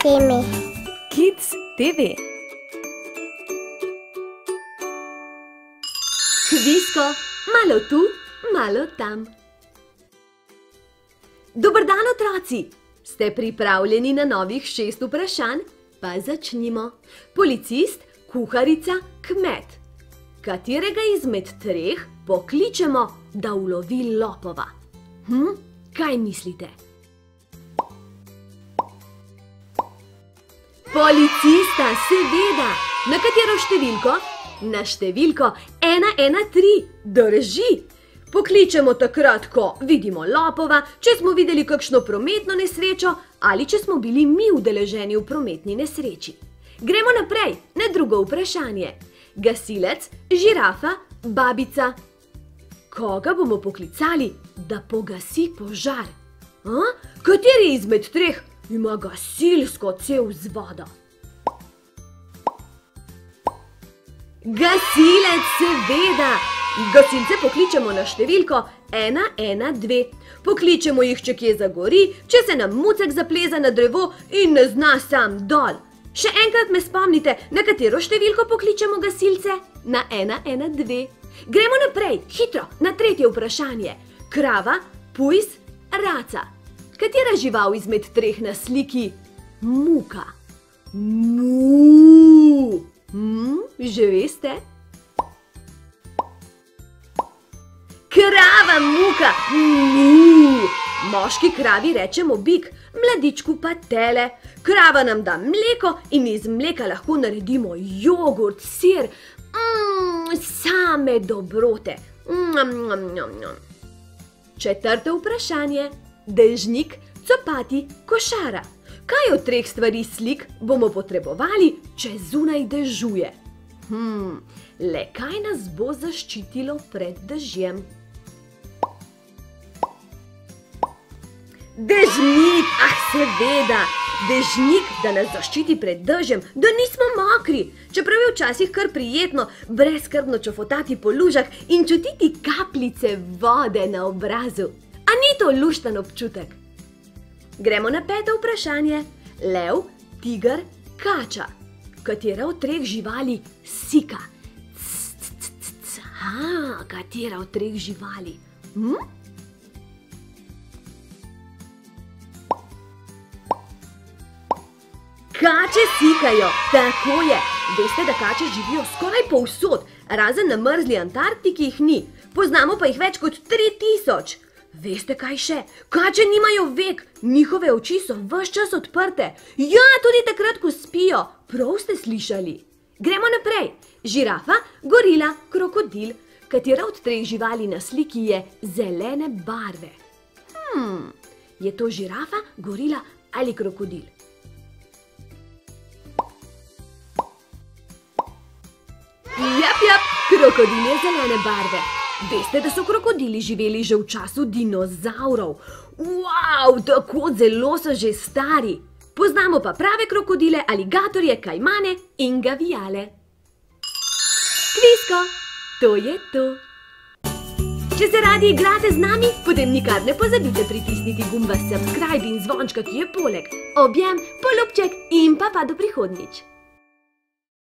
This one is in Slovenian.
TV. Kids TV. Kvisko, malo tu, malo tam. Dober dan, otroci! Ste pripravljeni na novih 6 vprašanj? Pa začnimo. Policist, kuharica, kmet. Katerega izmed 3 pokličemo, da ulovi lopova? Kaj mislite? Policista, seveda! Na katero številko? Na številko 113. Drži! Pokličemo takrat, ko vidimo lopova, če smo videli kakšno prometno nesrečo ali če smo bili mi udeleženi v prometni nesreči. Gremo naprej na drugo vprašanje. Gasilec, žirafa, babica. Koga bomo poklicali, da pogasi požar? Kateri izmed 3 ima gasilsko cev z vodo? Gasilec, seveda! Gasilce pokličemo na številko 112. Pokličemo jih, če kje zagori, če se nam mucek zapleza na drevo in ne zna sam dol. Še enkrat me spomnite, na katero številko pokličemo gasilce? Na 112. Gremo naprej, hitro, na 3. vprašanje. Krava, pujs, raca. Katera žival izmed 3 na sliki muka? Mu. Že veste? Krava muka. Mu. Moški kravi rečemo bik, mladičku pa tele. Krava nam da mleko in iz mleka lahko naredimo jogurt, sir. Same dobrote. 4. vprašanje. Dežnik, copati, košara. Kaj od 3 stvari slik bomo potrebovali, če zunaj dežuje? Le kaj nas bo zaščitilo pred dežjem? Dežnik, seveda! Dežnik, da nas zaščiti pred dežjem, da nismo mokri. Čeprav je včasih kar prijetno brezskrbno čofotati po lužah in čutiti kapljice vode na obrazu. A ni to lušten občutek? Gremo na 5. vprašanje. Lev, tiger, kača. Katera od 3 živali sika? Katera od 3 živali? Kače sikajo, tako je. Veste, da kače živijo skoraj povsod, razen na mrzli Antarktiki jih ni. Poznamo pa jih več kot 3000. Veste kaj še? Kače nimajo vek, njihove oči so ves čas odprte. Ja, tudi takrat, ko spijo. Prav ste slišali. Gremo naprej. Žirafa, gorila, krokodil. Katera od 3 živali na sliki je zelene barve? Je to žirafa, gorila ali krokodil? Jap, krokodil je zelene barve. Veste, da so krokodili živeli že v času dinozavrov. Wow, tako zelo so že stari. Poznamo pa prave krokodile, aligatorje, kajmane in gavijale. Kvisko, to je to. Če se radi igrate z nami, potem nikar ne pozabite pritisniti gumba subscribe in zvončka, ki je poleg. Objem, polubček in pa do prihodnjič.